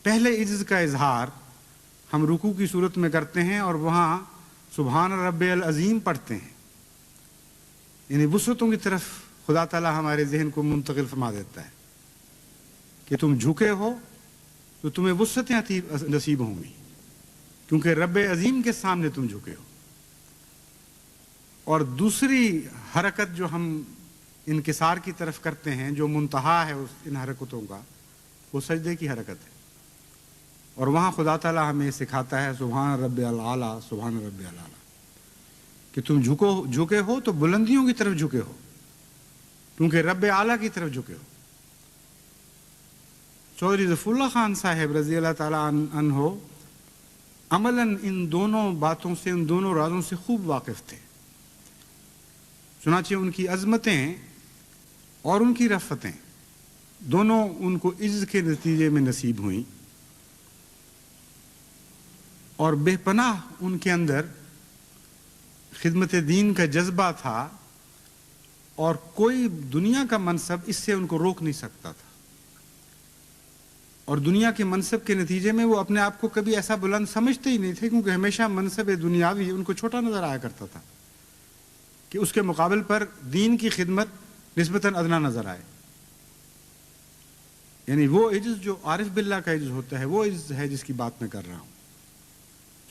پہلے عجز کا اظہار ہم رکوع کی صورت میں کرتے ہیں اور وہاں سبحان رب العظیم پڑھتے ہیں، یعنی وسعتوں کی طرف خدا تعالیٰ ہمارے ذہن کو منتقل فرما دیتا ہے کہ تم جھکے ہو تو تمہیں وسعتیں نصیب ہوں گی، کیونکہ رب عظیم کے سامنے تم جھکے ہو۔ اور دوسری حرکت جو ہم انکسار کی طرف کرتے ہیں، جو منتہا ہے ان حرکتوں کا، وہ سجدے کی حرکت ہے، اور وہاں خدا تعالیٰ ہمیں سکھاتا ہے سبحان رب العالی سبحان رب العالی، کہ تم جھکے ہو تو بلندیوں کی طرف جھکے ہو، کیونکہ رب اعلیٰ کی طرف جھکے ہو۔ چودھری ظفر اللہ خان صاحب رضی اللہ تعالیٰ عنہ عملاً ان دونوں باتوں سے، ان دونوں رازوں سے خوب واقف تھے، چنانچہ ان کی عظمتیں اور ان کی رفتیں دونوں ان کو عجز کے نتیجے میں نصیب ہوئیں، اور بے پناہ ان کے اندر خدمت دین کا جذبہ تھا، اور کوئی دنیا کا منصب اس سے ان کو روک نہیں سکتا تھا، اور دنیا کے منصب کے نتیجے میں وہ اپنے آپ کو کبھی ایسا بلند سمجھتے ہی نہیں تھے، کیونکہ ہمیشہ منصب دنیاوی ان کو چھوٹا نظر آیا کرتا تھا کہ اس کے مقابل پر دین کی خدمت نسبتاً ادنا نظر آئے۔ یعنی وہ عجز جو عارف باللہ کا عجز ہوتا ہے، وہ عجز ہے جس کی بات میں کر رہا ہوں۔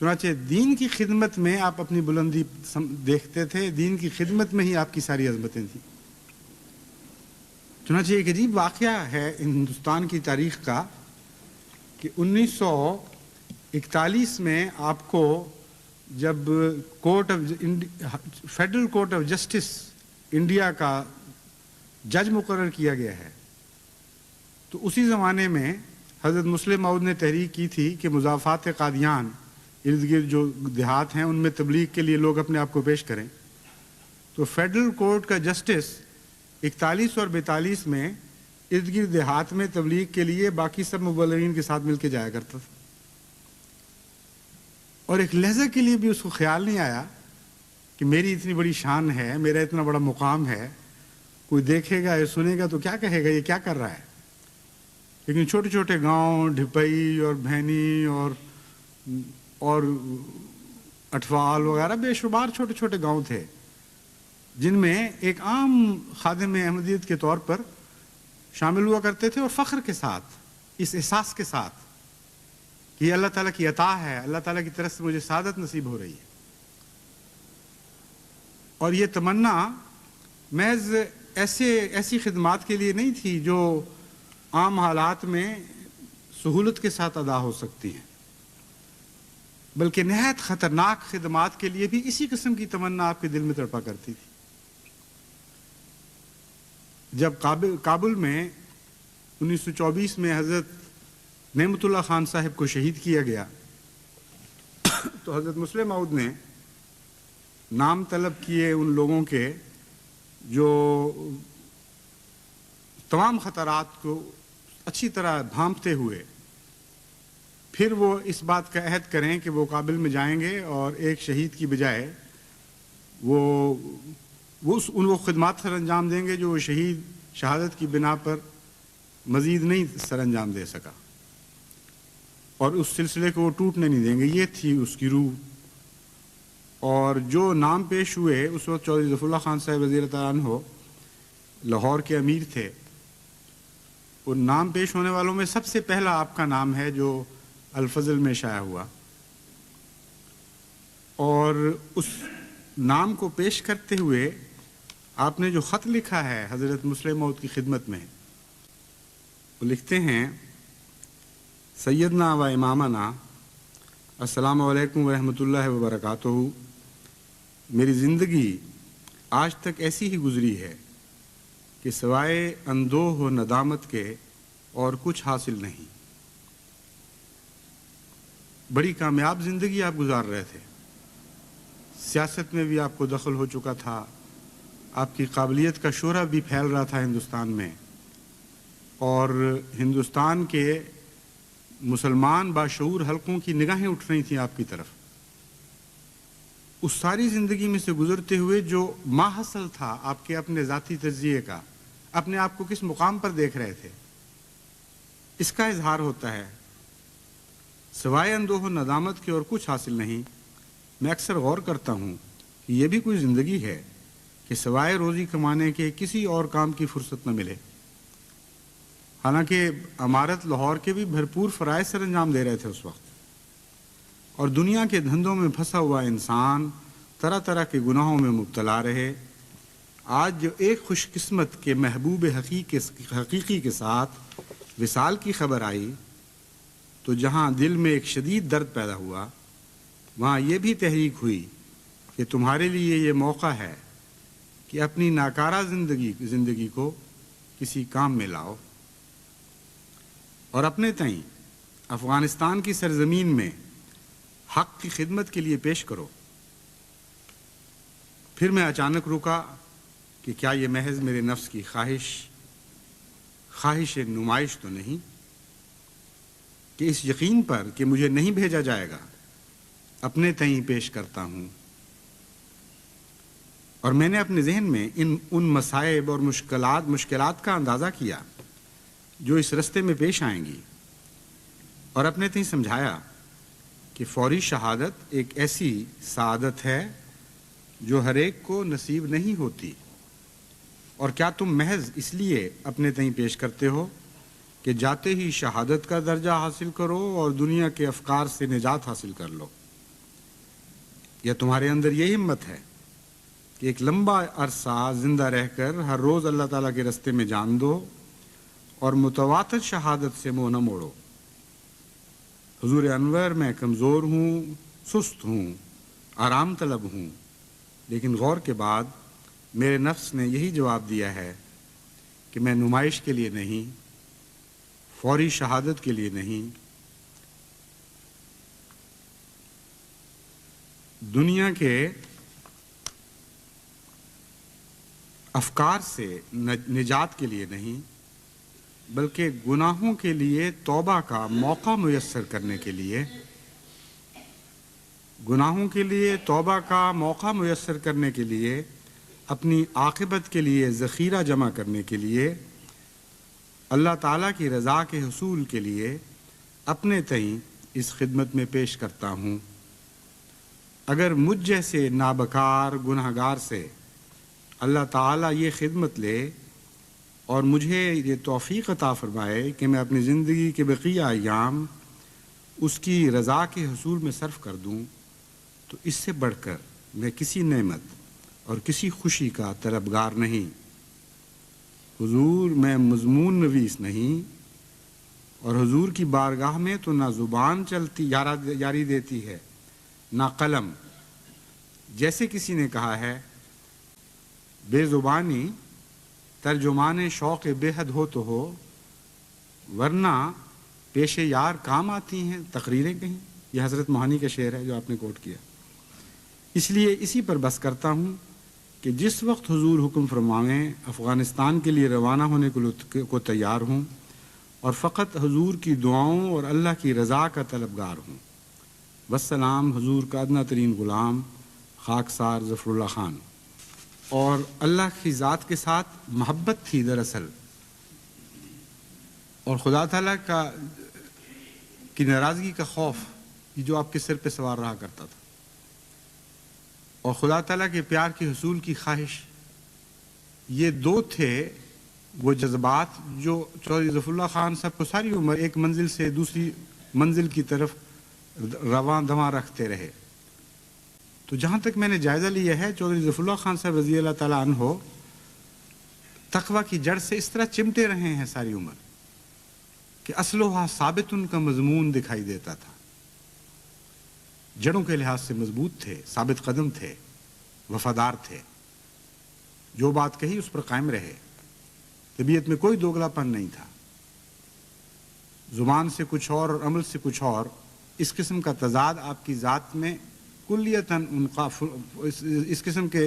چنانچہ دین کی خدمت میں آپ اپنی بلندی دیکھتے تھے، دین کی خدمت میں ہی آپ کی ساری عظمتیں تھیں۔ چنانچہ ایک عجیب واقعہ ہے ہندوستان کی تاریخ کا کہ 1941 میں آپ کو جب federal court of justice India کا جج مقرر کیا گیا ہے، تو اسی زمانے میں حضرت مسلم موعود نے تحریک کی تھی کہ مضافات قادیان ارد گرد جو دیہات ہیں ان میں تبلیغ کے لیے لوگ اپنے آپ کو پیش کریں، تو فیڈرل کورٹ کا جسٹس 41 اور 42 میں ارد گرد دیہات میں تبلیغ کے لیے باقی سب مبلغین کے ساتھ مل کے جایا کرتا تھا، اور ایک لحظے کے لیے بھی اس کو خیال نہیں آیا کہ میری اتنی بڑی شان ہے، میرا اتنا بڑا مقام ہے، کوئی دیکھے گا یا سنے گا تو کیا کہے گا یہ کیا کر رہا ہے۔ لیکن چھوٹے چھوٹے گاؤں ڈھپئی اور بھینی اور اٹھوال وغیرہ بے شمار چھوٹے چھوٹے گاؤں تھے، جن میں ایک عام خادم احمدیت کے طور پر شامل ہوا کرتے تھے، اور فخر کے ساتھ، اس احساس کے ساتھ کہ یہ اللہ تعالیٰ کی عطا ہے، اللہ تعالیٰ کی طرف سے مجھے سعادت نصیب ہو رہی ہے۔ اور یہ تمنا محض ایسی خدمات کے لیے نہیں تھی جو عام حالات میں سہولت کے ساتھ ادا ہو سکتی ہیں، بلکہ نہایت خطرناک خدمات کے لیے بھی اسی قسم کی تمنا آپ کے دل میں تڑپا کرتی تھی۔ جب کابل میں 1924 میں حضرت نعمت اللہ خان صاحب کو شہید کیا گیا، تو حضرت مسلم موعود نے نام طلب کیے ان لوگوں کے جو تمام خطرات کو اچھی طرح بھانپتے ہوئے پھر وہ اس بات کا عہد کریں کہ وہ کابل میں جائیں گے اور ایک شہید کی بجائے وہ خدمات سر انجام دیں گے جو وہ شہید شہادت کی بنا پر مزید نہیں سر انجام دے سکا، اور اس سلسلے کو وہ ٹوٹنے نہیں دیں گے۔ یہ تھی اس کی روح۔ اور جو نام پیش ہوئے اس وقت چودھری ظفر اللہ خان صاحب رضی اللہ تعالیٰ عنہ لاہور کے امیر تھے، ان نام پیش ہونے والوں میں سب سے پہلا آپ کا نام ہے جو الفضل میں شائع ہوا، اور اس نام کو پیش کرتے ہوئے آپ نے جو خط لکھا ہے حضرت مسلم موعود کی خدمت میں، وہ لکھتے ہیں: سیدنا و امامنا السلام علیکم ورحمۃ اللہ وبرکاتہ، میری زندگی آج تک ایسی ہی گزری ہے کہ سوائے اندوہ و ندامت کے اور کچھ حاصل نہیں۔ بڑی کامیاب زندگی آپ گزار رہے تھے، سیاست میں بھی آپ کو دخل ہو چکا تھا، آپ کی قابلیت کا شعلہ بھی پھیل رہا تھا ہندوستان میں، اور ہندوستان کے مسلمان باشعور حلقوں کی نگاہیں اٹھ رہی تھیں آپ کی طرف۔ اس ساری زندگی میں سے گزرتے ہوئے جو ماحصل تھا آپ کے اپنے ذاتی تجزیے کا، اپنے آپ کو کس مقام پر دیکھ رہے تھے، اس کا اظہار ہوتا ہے سوائے اندوہ و ندامت کے اور کچھ حاصل نہیں۔ میں اکثر غور کرتا ہوں کہ یہ بھی کوئی زندگی ہے کہ سوائے روزی کمانے کے کسی اور کام کی فرصت نہ ملے۔ حالانکہ عمارت لاہور کے بھی بھرپور فرائض سر انجام دے رہے تھے اس وقت، اور دنیا کے دھندوں میں پھنسا ہوا انسان طرح طرح کے گناہوں میں مبتلا رہے۔ آج جو ایک خوش قسمت کے محبوب حقیقی کے ساتھ وصال کی خبر آئی تو جہاں دل میں ایک شدید درد پیدا ہوا، وہاں یہ بھی تحریک ہوئی کہ تمہارے لیے یہ موقع ہے کہ اپنی ناکارہ زندگی کو کسی کام میں لاؤ اور اپنے تئیں افغانستان کی سرزمین میں حق کی خدمت کے لیے پیش کرو۔ پھر میں اچانک رکا کہ کیا یہ محض میرے نفس کی خواہش نمائش تو نہیں کہ اس یقین پر کہ مجھے نہیں بھیجا جائے گا اپنے تئیں پیش کرتا ہوں۔ اور میں نے اپنے ذہن میں ان مصائب اور مشکلات کا اندازہ کیا جو اس رستے میں پیش آئیں گی، اور اپنے تئیں سمجھایا کہ فوری شہادت ایک ایسی سعادت ہے جو ہر ایک کو نصیب نہیں ہوتی، اور کیا تم محض اس لیے اپنے تئیں پیش کرتے ہو کہ جاتے ہی شہادت کا درجہ حاصل کرو اور دنیا کے افکار سے نجات حاصل کر لو، یا تمہارے اندر یہ ہمت ہے کہ ایک لمبا عرصہ زندہ رہ کر ہر روز اللہ تعالیٰ کے رستے میں جان دو اور متواتر شہادت سے منہ نہ موڑو؟ حضور انور، میں کمزور ہوں، سست ہوں، آرام طلب ہوں، لیکن غور کے بعد میرے نفس نے یہی جواب دیا ہے کہ میں نمائش کے لیے نہیں، فوری شہادت کے لیے نہیں، دنیا کے افکار سے نجات کے لیے نہیں، بلکہ گناہوں کے لیے توبہ کا موقع میسر کرنے کے لیے، اپنی عاقبت کے لیے ذخیرہ جمع کرنے کے لیے، اللہ تعالیٰ کی رضا کے حصول کے لیے اپنے تئیں اس خدمت میں پیش کرتا ہوں۔ اگر مجھ جیسے نابکار گناہگار سے اللہ تعالیٰ یہ خدمت لے اور مجھے یہ توفیق عطا فرمائے کہ میں اپنی زندگی کے بقیہ ایام اس کی رضا کے حصول میں صرف کر دوں، تو اس سے بڑھ کر میں کسی نعمت اور کسی خوشی کا طلبگار نہیں۔ حضور، میں مضمون نویس نہیں، اور حضور کی بارگاہ میں تو نہ زبان چلتی یاری دیتی ہے نہ قلم۔ جیسے کسی نے کہا ہے، بے زبانی ترجمان شوق بے حد ہو تو ہو، ورنہ پیش یار کام آتی ہیں تقریریں کہیں۔ یہ حضرت موہانی کا شعر ہے جو آپ نے کوٹ کیا۔ اس لیے اسی پر بس کرتا ہوں کہ جس وقت حضور حکم فرمائیں افغانستان کے لیے روانہ ہونے کو تیار ہوں، اور فقط حضور کی دعاؤں اور اللہ کی رضا کا طلبگار ہوں۔ والسلام، حضور کا ادنیٰ ترین غلام خاکسار ظفر اللہ خان۔ اور اللہ کی ذات کے ساتھ محبت تھی دراصل، اور خدا تعالیٰ کی ناراضگی کا خوف جو آپ کے سر پہ سوار رہا کرتا تھا، اور خدا تعالیٰ کے پیار کے حصول کی خواہش، یہ دو تھے وہ جذبات جو چودھری ظفر اللہ خان صاحب کو ساری عمر ایک منزل سے دوسری منزل کی طرف رواں دواں رکھتے رہے۔ تو جہاں تک میں نے جائزہ لیا ہے، چودھری ظفر اللہ خان صاحب رضی اللہ تعالیٰ عنہ تقویٰ کی جڑ سے اس طرح چمٹے رہے ہیں ساری عمر کہ اصلها ثابت ان کا مضمون دکھائی دیتا تھا۔ جڑوں کے لحاظ سے مضبوط تھے، ثابت قدم تھے، وفادار تھے، جو بات کہی اس پر قائم رہے، طبیعت میں کوئی دوگلا پن نہیں تھا، زبان سے کچھ اور عمل سے کچھ اور، اس قسم کا تضاد آپ کی ذات میں کلیتاً اس قسم کے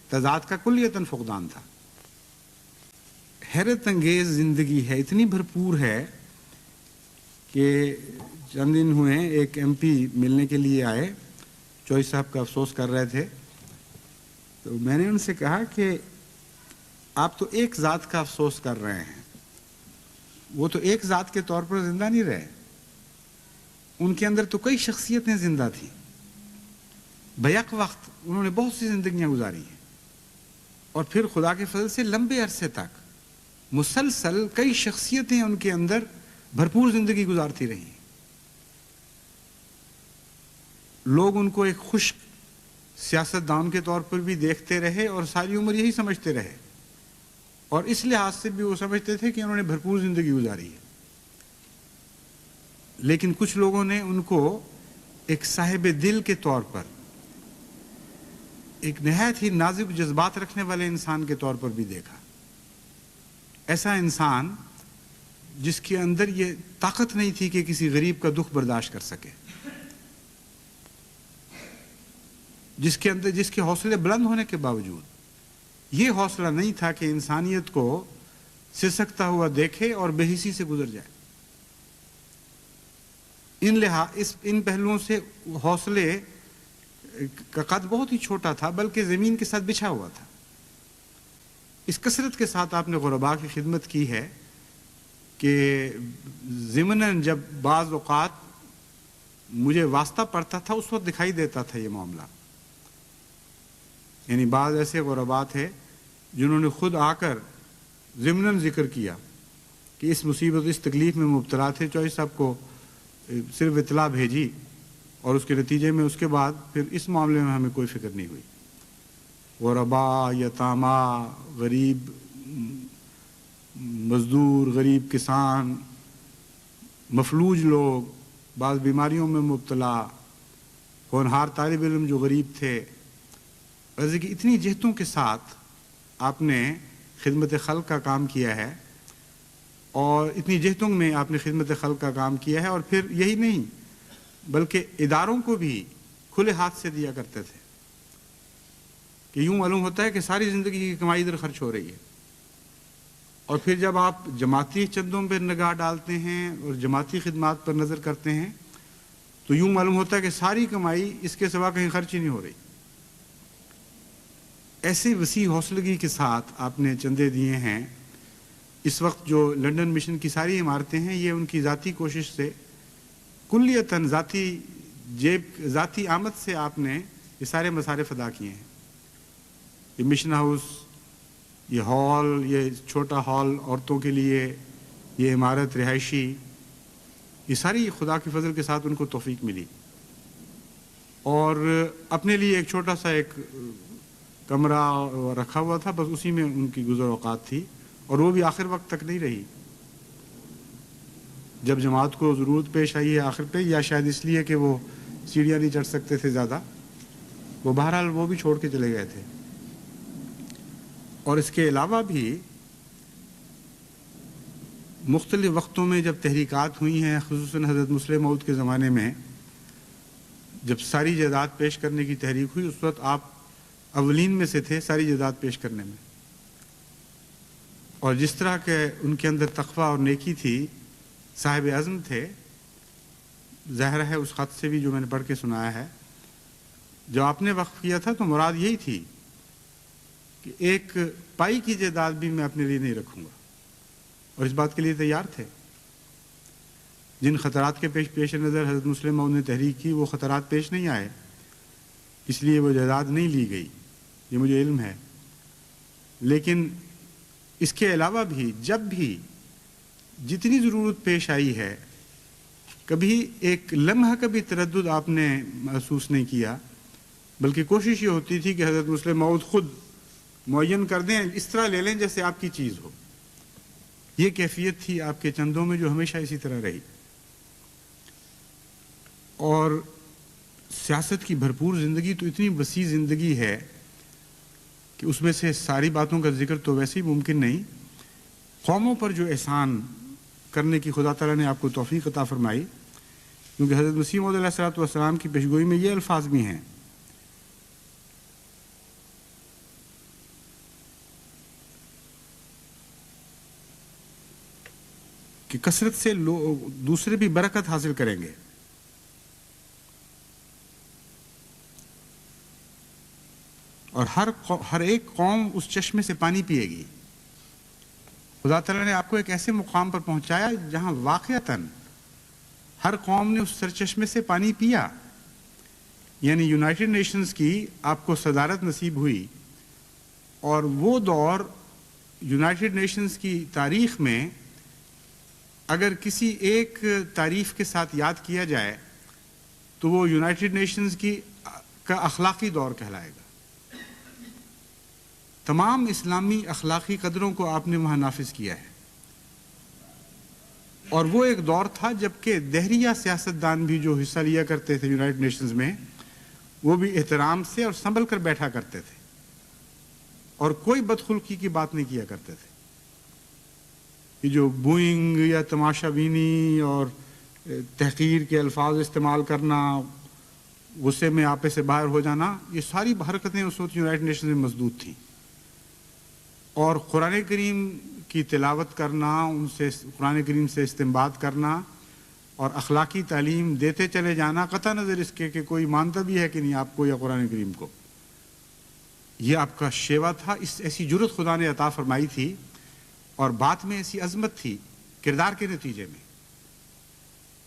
تضاد کا کلیتاً فقدان تھا۔ حیرت انگیز زندگی ہے، اتنی بھرپور ہے کہ چند دن ہوئے ایک ایم پی ملنے کے لیے آئے، چوئی صاحب کا افسوس کر رہے تھے، تو میں نے ان سے کہا کہ آپ تو ایک ذات کا افسوس کر رہے ہیں، وہ تو ایک ذات کے طور پر زندہ نہیں رہے، ان کے اندر تو کئی شخصیتیں زندہ تھیں، بیک وقت انہوں نے بہت سی زندگیاں گزاری ہیں، اور پھر خدا کے فضل سے لمبے عرصے تک مسلسل کئی شخصیتیں ان کے اندر بھرپور زندگی گزارتی رہی. لوگ ان کو ایک خشک سیاستدان کے طور پر بھی دیکھتے رہے اور ساری عمر یہی سمجھتے رہے، اور اس لحاظ سے بھی وہ سمجھتے تھے کہ انہوں نے بھرپور زندگی گزاری ہے. لیکن کچھ لوگوں نے ان کو ایک صاحب دل کے طور پر، ایک نہایت ہی نازک جذبات رکھنے والے انسان کے طور پر بھی دیکھا. ایسا انسان جس کے اندر یہ طاقت نہیں تھی کہ کسی غریب کا دکھ برداشت کر سکے، جس کے حوصلے بلند ہونے کے باوجود یہ حوصلہ نہیں تھا کہ انسانیت کو سسکتا ہوا دیکھے اور بے حسی سے گزر جائے. ان پہلوؤں سے حوصلے کا قد بہت ہی چھوٹا تھا، بلکہ زمین کے ساتھ بچھا ہوا تھا. اس کثرت کے ساتھ آپ نے غرباء کی خدمت کی ہے کہ ضمناً جب بعض اوقات مجھے واسطہ پڑتا تھا اس وقت دکھائی دیتا تھا یہ معاملہ. یعنی بعض ایسے غرباء تھے جنہوں نے خود آ کر ضمناً ذکر کیا کہ اس مصیبت اس تکلیف میں مبتلا تھے، چوہدری صاحب کو صرف اطلاع بھیجی اور اس کے نتیجے میں اس کے بعد پھر اس معاملے میں ہمیں کوئی فکر نہیں ہوئی. غرباء، یتاما، غریب مزدور، غریب کسان، مفلوج لوگ، بعض بیماریوں میں مبتلا، ہونہار طالب علم جو غریب تھے، غرض کی اتنی جہتوں کے ساتھ آپ نے خدمت خلق کا کام کیا ہے، اور اتنی جہتوں میں آپ نے خدمت خلق کا کام کیا ہے. اور پھر یہی نہیں بلکہ اداروں کو بھی کھلے ہاتھ سے دیا کرتے تھے کہ یوں معلوم ہوتا ہے کہ ساری زندگی کی کمائی ادھر خرچ ہو رہی ہے. اور پھر جب آپ جماعتی چندوں پر نگاہ ڈالتے ہیں اور جماعتی خدمات پر نظر کرتے ہیں تو یوں معلوم ہوتا ہے کہ ساری کمائی اس کے سوا کہیں خرچ ہی نہیں ہو رہی. ایسے وسیع حوصلگی کے ساتھ آپ نے چندے دیے ہیں. اس وقت جو لنڈن مشن کی ساری عمارتیں ہیں یہ ان کی ذاتی کوشش سے کلیتاً ذاتی آمد سے آپ نے یہ سارے مصارف ادا کیے ہیں. یہ مشن ہاؤس، یہ ہال، یہ چھوٹا ہال عورتوں کے لیے، یہ عمارت رہائشی، یہ ساری خدا کے فضل کے ساتھ ان کو توفیق ملی. اور اپنے لیے ایک چھوٹا سا ایک کمرہ رکھا ہوا تھا، بس اسی میں ان کی گزر اوقات تھی، اور وہ بھی آخر وقت تک نہیں رہی. جب جماعت کو ضرورت پیش آئی ہے آخر پہ، یا شاید اس لیے کہ وہ سیڑھیاں نہیں چڑھ سکتے تھے زیادہ، وہ بہرحال وہ بھی چھوڑ کے چلے گئے تھے. اور اس کے علاوہ بھی مختلف وقتوں میں جب تحریکات ہوئی ہیں، خصوصاً حضرت مسلم موعود کے زمانے میں جب ساری جائیداد پیش کرنے کی تحریک ہوئی، اس وقت آپ اولین میں سے تھے ساری جائیداد پیش کرنے میں. اور جس طرح کہ ان کے اندر تقویٰ اور نیکی تھی، صاحب عزم تھے. ظاہر ہے اس خط سے بھی جو میں نے پڑھ کے سنایا ہے، جو آپ نے وقف کیا تھا تو مراد یہی تھی کہ ایک پائی کی جائیداد بھی میں اپنے لیے نہیں رکھوں گا، اور اس بات کے لیے تیار تھے. جن خطرات کے پیش نظر حضرت مسلم موعود نے تحریک کی وہ خطرات پیش نہیں آئے، اس لیے وہ جائیداد نہیں لی گئی، یہ مجھے علم ہے. لیکن اس کے علاوہ بھی جب بھی جتنی ضرورت پیش آئی ہے، کبھی ایک لمحہ کبھی تردد آپ نے محسوس نہیں کیا، بلکہ کوشش یہ ہوتی تھی کہ حضرت مسلم موعود خود معین کر دیں، اس طرح لے لیں جیسے آپ کی چیز ہو. یہ کیفیت تھی آپ کے چندوں میں جو ہمیشہ اسی طرح رہی. اور سیاست کی بھرپور زندگی تو اتنی وسیع زندگی ہے کہ اس میں سے ساری باتوں کا ذکر تو ویسے ہی ممکن نہیں. قوموں پر جو احسان کرنے کی خدا تعالیٰ نے آپ کو توفیق عطا فرمائی، کیونکہ حضرت مسیح موعود علیہ السلام کی پیشگوئی میں یہ الفاظ بھی ہیں کہ کثرت سے لوگ دوسرے بھی برکت حاصل کریں گے. اور ہر ایک قوم اس چشمے سے پانی پیے گی. خدا تعالیٰ نے آپ کو ایک ایسے مقام پر پہنچایا جہاں واقعتاً ہر قوم نے اس سرچشمے سے پانی پیا. یعنی یونائٹڈ نیشنز کی آپ کو صدارت نصیب ہوئی، اور وہ دور یونائٹڈ نیشنز کی تاریخ میں اگر کسی ایک تعریف کے ساتھ یاد کیا جائے تو وہ یونائٹڈ نیشنز کا اخلاقی دور کہلائے گا. تمام اسلامی اخلاقی قدروں کو آپ نے وہاں نافذ کیا ہے. اور وہ ایک دور تھا جب کہ دہریہ سیاستدان بھی جو حصہ لیا کرتے تھے یونائٹڈ نیشنز میں، وہ بھی احترام سے اور سنبھل کر بیٹھا کرتے تھے، اور کوئی بدخلقی کی بات نہیں کیا کرتے تھے. کہ جو بوئنگ یا تماشا بینی اور تحقیر کے الفاظ استعمال کرنا، غصے میں آپے سے باہر ہو جانا، یہ ساری حرکتیں اس وقت یونائٹڈ نیشنز میں مسدود تھیں. اور قرآن کریم کی تلاوت کرنا، ان سے قرآن کریم سے استنباط کرنا اور اخلاقی تعلیم دیتے چلے جانا، قطع نظر اس کے کہ کوئی مانتا بھی ہے کہ نہیں آپ کو یا قرآن کریم کو، یہ آپ کا شیوا تھا. ایسی جرت خدا نے عطا فرمائی تھی، اور بات میں ایسی عظمت تھی کردار کے نتیجے میں،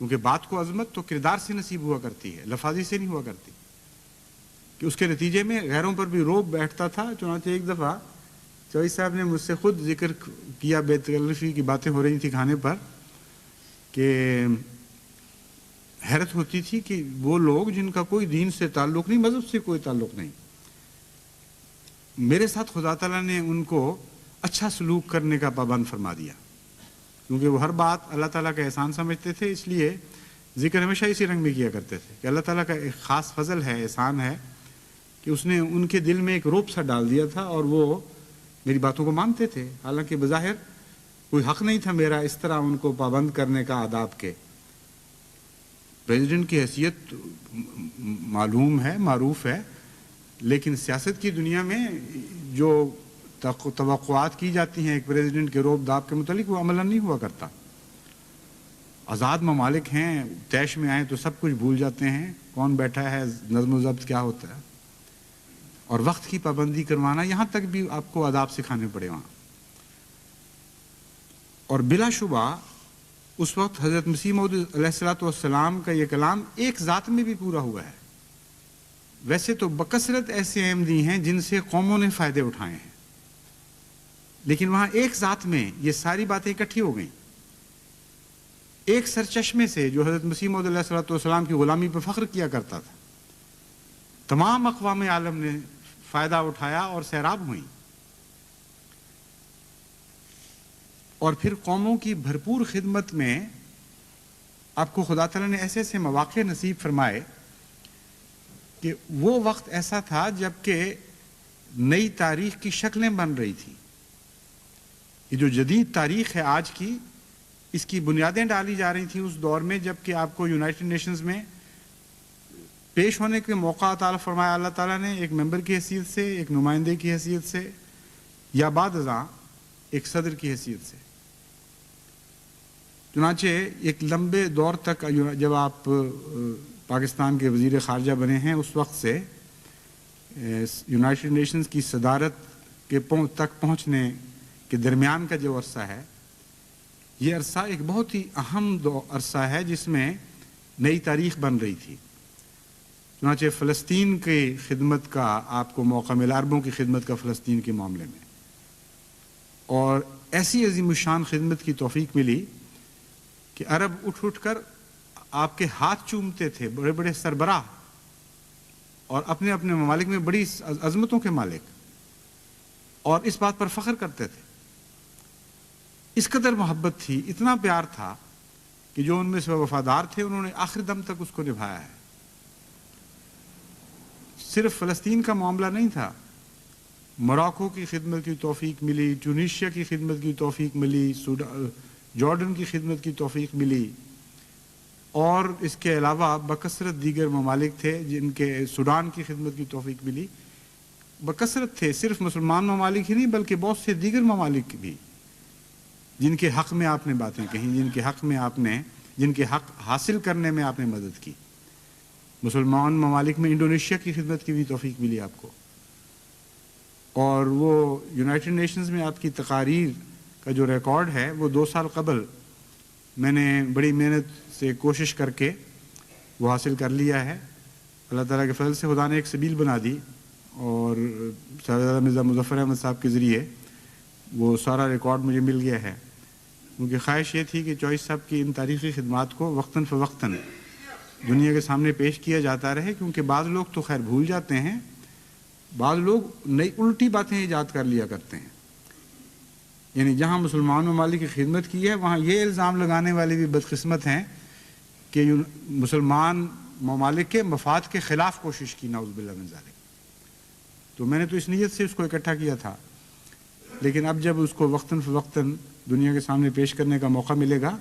کیونکہ بات کو عظمت تو کردار سے نصیب ہوا کرتی ہے، لفاظی سے نہیں ہوا کرتی. کہ اس کے نتیجے میں غیروں پر بھی روب بیٹھتا تھا. چنانچہ ایک دفعہ چوئی صاحب نے مجھ سے خود ذکر کیا، بے تکلفی کی باتیں ہو رہی تھی کھانے پر، کہ حیرت ہوتی تھی کہ وہ لوگ جن کا کوئی دین سے تعلق نہیں، مذہب سے کوئی تعلق نہیں، میرے ساتھ خدا تعالیٰ نے ان کو اچھا سلوک کرنے کا پابند فرما دیا، کیونکہ وہ ہر بات اللہ تعالیٰ کا احسان سمجھتے تھے. اس لیے ذکر ہمیشہ اسی رنگ میں کیا کرتے تھے کہ اللہ تعالیٰ کا ایک خاص فضل ہے، احسان ہے کہ اس نے ان کے دل میں ایک روب سا ڈال دیا تھا، اور وہ میری باتوں کو مانتے تھے. حالانکہ بظاہر کوئی حق نہیں تھا میرا اس طرح ان کو پابند کرنے کا آداب کے. پریزیڈنٹ کی حیثیت معلوم ہے، معروف ہے، لیکن سیاست کی دنیا میں جو توقعات کی جاتی ہیں ایک پریزیڈنٹ کے روب داب کے متعلق، وہ عملاً نہیں ہوا کرتا. آزاد ممالک ہیں، طیش میں آئیں تو سب کچھ بھول جاتے ہیں، کون بیٹھا ہے، نظم و ضبط کیا ہوتا ہے، اور وقت کی پابندی کروانا، یہاں تک بھی آپ کو آداب سکھانے پڑے وہاں. اور بلا شبہ اس وقت حضرت مسیح موعود علیہ السلام کا یہ کلام ایک ذات میں بھی پورا ہوا ہے. ویسے تو بکثرت ایسے احمدی ہیں جن سے قوموں نے فائدے اٹھائے ہیں، لیکن وہاں ایک ذات میں یہ ساری باتیں اکٹھی ہو گئیں، ایک سرچشمے سے جو حضرت مسیح موعود علیہ السلام کی غلامی پر فخر کیا کرتا تھا. تمام اقوام عالم نے فائدہ اٹھایا اور سیراب ہوئیں. اور پھر قوموں کی بھرپور خدمت میں آپ کو خدا تعالیٰ نے ایسے ایسے مواقع نصیب فرمائے کہ وہ وقت ایسا تھا جب کہ نئی تاریخ کی شکلیں بن رہی تھیں. یہ جو جدید تاریخ ہے آج کی، اس کی بنیادیں ڈالی جا رہی تھیں اس دور میں جب کہ آپ کو یونائٹڈ نیشنز میں پیش ہونے کے موقع عطا فرمایا اللہ تعالیٰ نے، ایک ممبر کی حیثیت سے، ایک نمائندے کی حیثیت سے، یا بعد ازاں ایک صدر کی حیثیت سے. چنانچہ ایک لمبے دور تک جب آپ پاکستان کے وزیر خارجہ بنے ہیں، اس وقت سے یونائٹڈ نیشنز کی صدارت کے تک پہنچنے کے درمیان کا جو عرصہ ہے، یہ عرصہ ایک بہت ہی اہم عرصہ ہے جس میں نئی تاریخ بن رہی تھی. چنانچہ فلسطین کی خدمت کا آپ کو موقع ملا، عربوں کی خدمت کا فلسطین کے معاملے میں، اور ایسی عظیم الشان خدمت کی توفیق ملی کہ عرب اٹھ کر آپ کے ہاتھ چومتے تھے، بڑے بڑے سربراہ، اور اپنے اپنے ممالک میں بڑی عظمتوں کے مالک، اور اس بات پر فخر کرتے تھے. اس قدر محبت تھی، اتنا پیار تھا کہ جو ان میں سے وفادار تھے انہوں نے آخر دم تک اس کو نبھایا ہے. صرف فلسطین کا معاملہ نہیں تھا، موراکو کی خدمت کی توفیق ملی، ٹیونیشیا کی خدمت کی توفیق ملی، جارڈن کی خدمت کی توفیق ملی، اور اس کے علاوہ بکثرت دیگر ممالک تھے جن کے سوڈان کی خدمت کی توفیق ملی. بکثرت تھے، صرف مسلمان ممالک ہی نہیں بلکہ بہت سے دیگر ممالک بھی جن کے حق میں آپ نے باتیں کہیں، جن کے حق حاصل کرنے میں آپ نے مدد کی. مسلمان ممالک میں انڈونیشیا کی خدمت کی بھی توفیق ملی آپ کو. اور وہ یونائٹڈ نیشنز میں آپ کی تقاریر کا جو ریکارڈ ہے، وہ 2 سال قبل میں نے بڑی محنت سے کوشش کر کے وہ حاصل کر لیا ہے. اللہ تعالیٰ کے فضل سے خدا نے ایک سبیل بنا دی اور صاحبزادہ مرزا مظفر احمد صاحب کے ذریعے وہ سارا ریکارڈ مجھے مل گیا ہے. کیونکہ خواہش یہ تھی کہ چوئس صاحب کی ان تاریخی خدمات کو وقتاً فوقتاً دنیا کے سامنے پیش کیا جاتا رہے. کیونکہ بعض لوگ تو خیر بھول جاتے ہیں، بعض لوگ نئی الٹی باتیں ایجاد کر لیا کرتے ہیں. یعنی جہاں مسلمان ممالک کی خدمت کی ہے وہاں یہ الزام لگانے والے بھی بدقسمت ہیں کہ مسلمان ممالک کے مفاد کے خلاف کوشش کی، نعوذ باللہ من ذالک. تو میں نے تو اس نیت سے اس کو اکٹھا کیا تھا، لیکن اب جب اس کو وقتاً فوقتاً دنیا کے سامنے پیش کرنے کا موقع ملے گا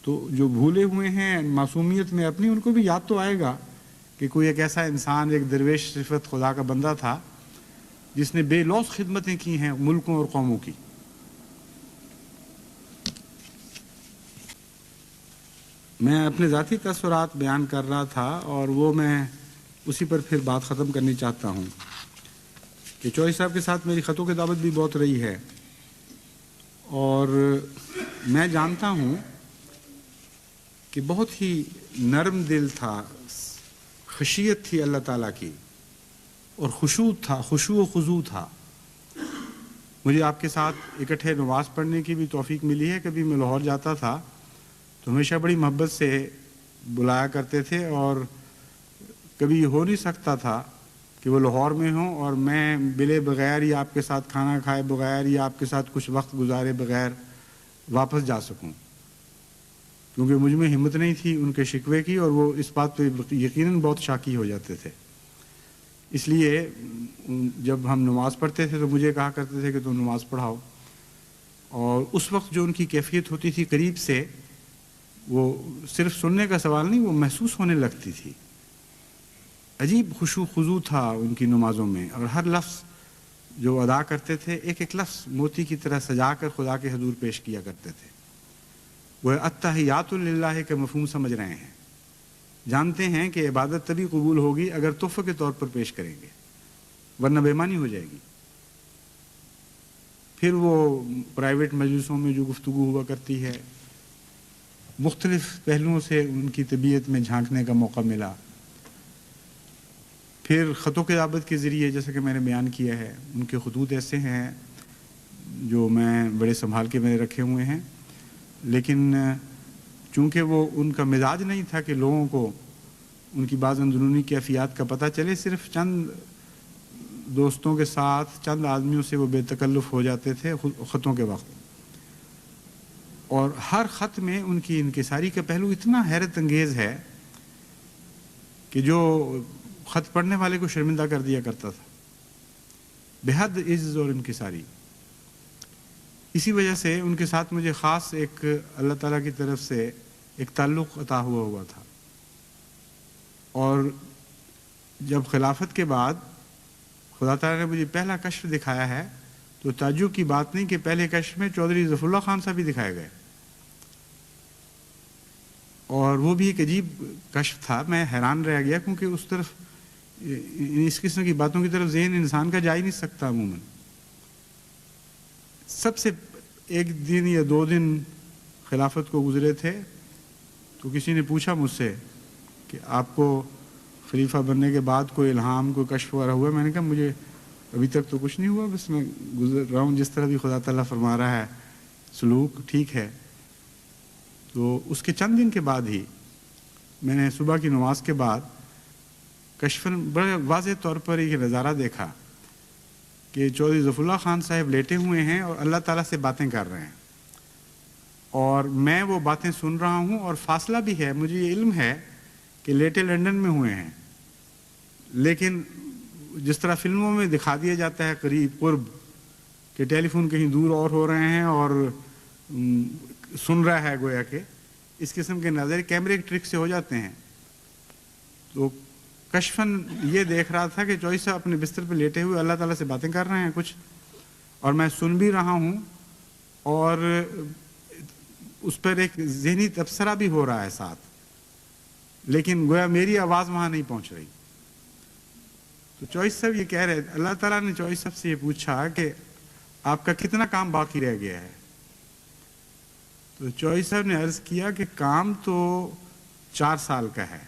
تو جو بھولے ہوئے ہیں معصومیت میں اپنی، ان کو بھی یاد تو آئے گا کہ کوئی ایک ایسا انسان، ایک درویش صفت خدا کا بندہ تھا جس نے بے لوث خدمتیں کی ہیں ملکوں اور قوموں کی. میں اپنے ذاتی تاثرات بیان کر رہا تھا اور وہ میں اسی پر پھر بات ختم کرنی چاہتا ہوں کہ چوئس صاحب کے ساتھ میری خطوں کی دعوت بھی بہت رہی ہے، اور میں جانتا ہوں کہ بہت ہی نرم دل تھا، خشیت تھی اللہ تعالیٰ کی، اور خشوع تھا، خشوع و خضوع تھا. مجھے آپ کے ساتھ اکٹھے نماز پڑھنے کی بھی توفیق ملی ہے. کبھی میں لاہور جاتا تھا تو ہمیشہ بڑی محبت سے بلایا کرتے تھے، اور کبھی ہو نہیں سکتا تھا کہ وہ لاہور میں ہوں اور میں ملے بغیر یا آپ کے ساتھ کھانا کھائے بغیر یا آپ کے ساتھ کچھ وقت گزارے بغیر واپس جا سکوں، کیونکہ مجھ میں ہمت نہیں تھی ان کے شکوے کی، اور وہ اس بات پہ یقیناً بہت شاکی ہو جاتے تھے. اس لیے جب ہم نماز پڑھتے تھے تو مجھے کہا کرتے تھے کہ تم نماز پڑھاؤ، اور اس وقت جو ان کی کیفیت ہوتی تھی قریب سے، وہ صرف سننے کا سوال نہیں، وہ محسوس ہونے لگتی تھی. عجیب خشوع خضوع تھا ان کی نمازوں میں، اور ہر لفظ جو ادا کرتے تھے ایک ایک لفظ موتی کی طرح سجا کر خدا کے حضور پیش کیا کرتے تھے. وہ التحیات للہ کا مفہوم سمجھ رہے ہیں، جانتے ہیں کہ عبادت تبھی قبول ہوگی اگر تحفے کے طور پر پیش کریں گے، ورنہ بےمانی ہو جائے گی. پھر وہ پرائیویٹ مجلسوں میں جو گفتگو ہوا کرتی ہے، مختلف پہلوؤں سے ان کی طبیعت میں جھانکنے کا موقع ملا. پھر خطوں کی دعوت کے ذریعے جیسا کہ میں نے بیان کیا ہے، ان کے خطوط ایسے ہیں جو میں بڑے سنبھال کے میں نے رکھے ہوئے ہیں، لیکن چونکہ وہ ان کا مزاج نہیں تھا کہ لوگوں کو ان کی بعض اندرونی کیفیات کا پتہ چلے، صرف چند دوستوں کے ساتھ چند آدمیوں سے وہ بے تکلف ہو جاتے تھے خطوں کے وقت. اور ہر خط میں ان کی انکساری کا پہلو اتنا حیرت انگیز ہے کہ جو خط پڑھنے والے کو شرمندہ کر دیا کرتا تھا، بے حد عجز اور انکساری. اسی وجہ سے ان کے ساتھ مجھے خاص ایک اللہ تعالیٰ کی طرف سے ایک تعلق عطا ہوا تھا. اور جب خلافت کے بعد خدا تعالیٰ نے مجھے پہلا کشف دکھایا ہے تو تعجب کی بات نہیں کہ پہلے کشف میں چودھری ظفر اللہ خان صاحب بھی دکھائے گئے، اور وہ بھی ایک عجیب کشف تھا. میں حیران رہ گیا کیونکہ اس طرف، اس قسم کی باتوں کی طرف ذہن انسان کا جا ہی نہیں سکتا عموماً. سب سے ایک دن یا 2 دن خلافت کو گزرے تھے تو کسی نے پوچھا مجھ سے کہ آپ کو خلیفہ بننے کے بعد کوئی الہام، کوئی کشف وغیرہ ہوا؟ میں نے کہا مجھے ابھی تک تو کچھ نہیں ہوا، بس میں گزر رہا ہوں جس طرح بھی خدا تعالیٰ فرما رہا ہے، سلوک ٹھیک ہے. تو اس کے چند دن کے بعد ہی میں نے صبح کی نماز کے بعد کشفاً بڑے واضح طور پر ایک نظارہ دیکھا کہ چودھری ظفر اللہ خان صاحب لیٹے ہوئے ہیں اور اللہ تعالیٰ سے باتیں کر رہے ہیں، اور میں وہ باتیں سن رہا ہوں، اور فاصلہ بھی ہے. مجھے یہ علم ہے کہ لیٹے لنڈن میں ہوئے ہیں، لیکن جس طرح فلموں میں دکھا دیا جاتا ہے قریب قرب کہ ٹیلی فون کہیں دور اور ہو رہے ہیں اور سن رہا ہے گویا کہ، اس قسم کے نظر کیمرے کے ٹرک سے ہو جاتے ہیں. تو کشفاً یہ دیکھ رہا تھا کہ چوئس صاحب اپنے بستر پہ لیٹے ہوئے اللہ تعالیٰ سے باتیں کر رہے ہیں کچھ، اور میں سن بھی رہا ہوں، اور اس پر ایک ذہنی تبصرہ بھی ہو رہا ہے ساتھ، لیکن گویا میری آواز وہاں نہیں پہنچ رہی. تو چوئس صاحب یہ کہہ رہے، اللہ تعالیٰ نے چوئس صاحب سے یہ پوچھا کہ آپ کا کتنا کام باقی رہ گیا ہے؟ تو چوئی صاحب نے عرض کیا کہ کام تو 4 سال کا ہے،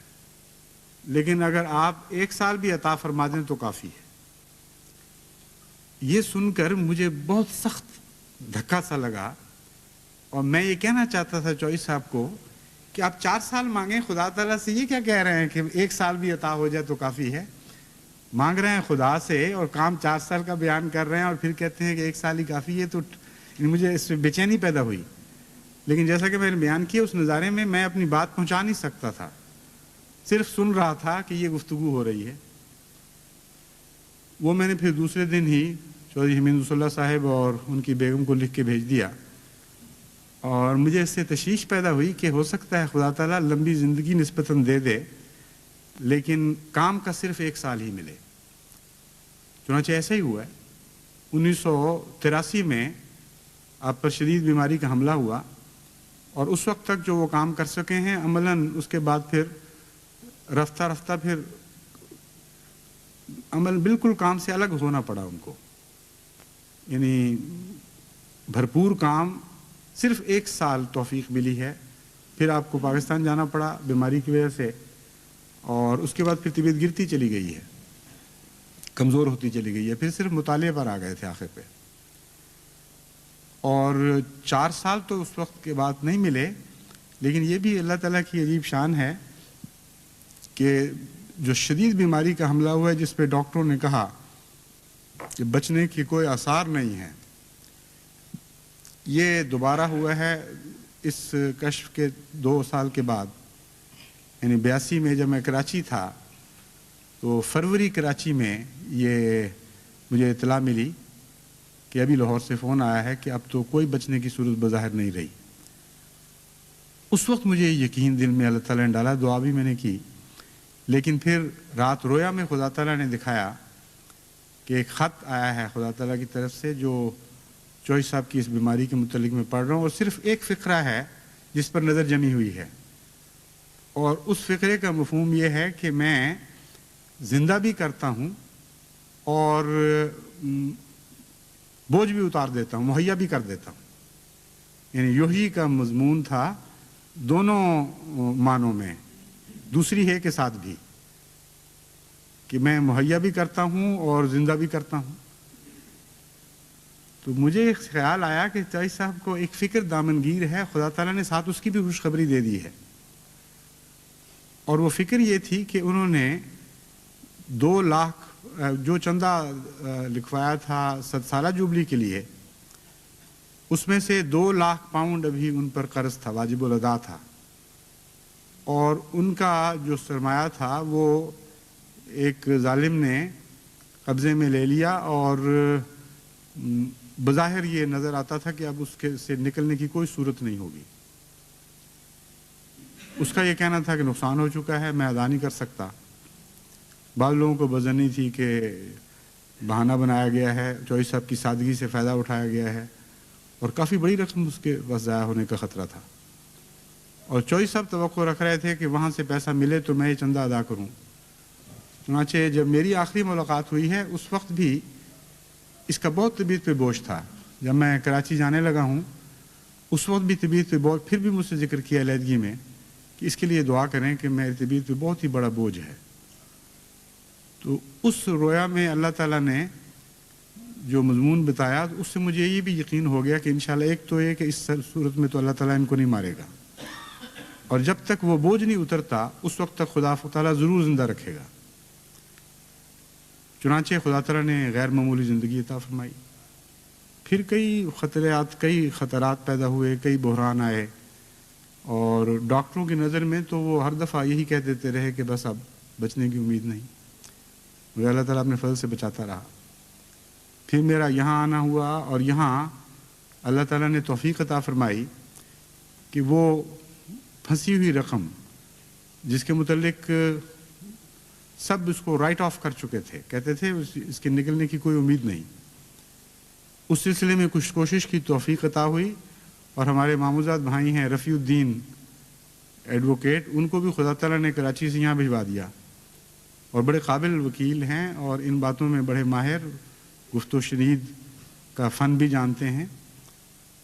لیکن اگر آپ 1 سال بھی عطا فرما دیں تو کافی ہے۔ یہ سن کر مجھے بہت سخت دھکا سا لگا، اور میں یہ کہنا چاہتا تھا چوئی صاحب کو کہ آپ 4 سال مانگیں خدا تعالیٰ سے، یہ کیا کہہ رہے ہیں کہ 1 سال بھی عطا ہو جائے تو کافی ہے؟ مانگ رہے ہیں خدا سے اور کام 4 سال کا بیان کر رہے ہیں، اور پھر کہتے ہیں کہ 1 سال ہی کافی ہے۔ تو مجھے اس میں بے چینی پیدا ہوئی، لیکن جیسا کہ میں نے بیان کیا اس نظارے میں میں اپنی بات پہنچا نہیں سکتا تھا، صرف سن رہا تھا کہ یہ گفتگو ہو رہی ہے۔ وہ میں نے پھر دوسرے دن ہی چودھری حمید رسول اللہ صاحب اور ان کی بیگم کو لکھ کے بھیج دیا، اور مجھے اس سے تشویش پیدا ہوئی کہ ہو سکتا ہے خدا تعالیٰ لمبی زندگی نسبتاً دے دے، لیکن کام کا صرف 1 سال ہی ملے۔ چنانچہ ایسا ہی ہوا ہے۔ 1983 میں آپ پر شدید بیماری کا حملہ ہوا، اور اس وقت تک جو وہ کام کر سکے ہیں عملاً اس کے بعد پھر رفتہ رفتہ پھر عمل بالکل کام سے الگ ہونا پڑا ان کو، یعنی بھرپور کام صرف 1 سال توفیق ملی ہے۔ پھر آپ کو پاکستان جانا پڑا بیماری کی وجہ سے، اور اس کے بعد پھر طبیعت گرتی چلی گئی ہے، کمزور ہوتی چلی گئی ہے، پھر صرف مطالعے پر آ گئے تھے آخر پہ۔ اور 4 سال تو اس وقت کے بعد نہیں ملے، لیکن یہ بھی اللہ تعالیٰ کی عجیب شان ہے کہ جو شدید بیماری کا حملہ ہوا ہے جس پہ ڈاکٹروں نے کہا کہ بچنے کی کوئی آثار نہیں ہے، یہ دوبارہ ہوا ہے اس کشف کے 2 سال کے بعد، یعنی 82 میں جب میں کراچی تھا تو فروری کراچی میں یہ مجھے اطلاع ملی کہ ابھی لاہور سے فون آیا ہے کہ اب تو کوئی بچنے کی صورت بظاہر نہیں رہی۔ اس وقت مجھے یقین دل میں اللہ تعالیٰ نے ڈالا، دعا بھی میں نے کی، لیکن پھر رات رویا میں خدا تعالیٰ نے دکھایا کہ ایک خط آیا ہے خدا تعالیٰ کی طرف سے جو چوئی صاحب کی اس بیماری کے متعلق میں پڑھ رہا ہوں، اور صرف ایک فقرہ ہے جس پر نظر جمی ہوئی ہے، اور اس فقرے کا مفہوم یہ ہے کہ میں زندہ بھی کرتا ہوں اور بوجھ بھی اتار دیتا ہوں، مہیا بھی کر دیتا ہوں۔ یعنی یہی کا مضمون تھا دونوں معنوں میں، دوسری ہے کے ساتھ بھی، کہ میں مہیا بھی کرتا ہوں اور زندہ بھی کرتا ہوں۔ تو مجھے ایک خیال آیا کہ چوئی صاحب کو ایک فکر دامنگیر ہے، خدا تعالیٰ نے ساتھ اس کی بھی خوشخبری دے دی ہے، اور وہ فکر یہ تھی کہ انہوں نے 2 لاکھ جو چندہ لکھوایا تھا 100 سالہ جوبلی کے لیے، اس میں سے 2 لاکھ پاؤنڈ ابھی ان پر قرض تھا، واجب الادا تھا، اور ان کا جو سرمایہ تھا وہ ایک ظالم نے قبضے میں لے لیا، اور بظاہر یہ نظر آتا تھا کہ اب اس کے سے نکلنے کی کوئی صورت نہیں ہوگی۔ اس کا یہ کہنا تھا کہ نقصان ہو چکا ہے، میں ادا نہیں کر سکتا۔ بعض لوگوں کو بزنی تھی کہ بہانہ بنایا گیا ہے، چوئی صاحب کی سادگی سے فائدہ اٹھایا گیا ہے، اور کافی بڑی رقم اس کے پاس ضائع ہونے کا خطرہ تھا، اور چوئی صاحب توقع رکھ رہے تھے کہ وہاں سے پیسہ ملے تو میں یہ چندہ ادا کروں۔ چنانچہ جب میری آخری ملاقات ہوئی ہے اس وقت بھی اس کا بہت طبیعت پہ بوجھ تھا۔ جب میں کراچی جانے لگا ہوں اس وقت بھی طبیعت پہ بوجھ، پھر بھی مجھ سے ذکر کیا علیحدگی میں کہ اس کے لیے دعا کریں کہ میری طبیعت پہ بہت ہی بڑا بوجھ ہے۔ تو اس رویا میں اللہ تعالیٰ نے جو مضمون بتایا اس سے مجھے یہ بھی یقین ہو گیا کہ انشاءاللہ ایک تو یہ کہ اس صورت میں تو اللہ تعالیٰ ان کو نہیں مارے گا، اور جب تک وہ بوجھ نہیں اترتا اس وقت تک خدا تعالیٰ ضرور زندہ رکھے گا۔ چنانچہ خدا تعالیٰ نے غیر معمولی زندگی عطا فرمائی۔ پھر کئی خطرات پیدا ہوئے، کئی بحران آئے، اور ڈاکٹروں کی نظر میں تو وہ ہر دفعہ یہی کہہ دیتے رہے کہ بس اب بچنے کی امید نہیں، مجھے اللہ تعالیٰ اپنے فضل سے بچاتا رہا۔ پھر میرا یہاں آنا ہوا، اور یہاں اللہ تعالیٰ نے توفیق عطا فرمائی کہ وہ پھنسی ہوئی رقم جس کے متعلق سب اس کو رائٹ آف کر چکے تھے، کہتے تھے اس کے نکلنے کی کوئی امید نہیں، اس سلسلے میں کچھ کوشش کی توفیق عطا ہوئی، اور ہمارے ماموزاد بھائی ہیں رفیع الدین ایڈوکیٹ، ان کو بھی خدا تعالیٰ نے کراچی سے یہاں بھجوا دیا، اور بڑے قابل وکیل ہیں اور ان باتوں میں بڑے ماہر، گفت و شنید کا فن بھی جانتے ہیں۔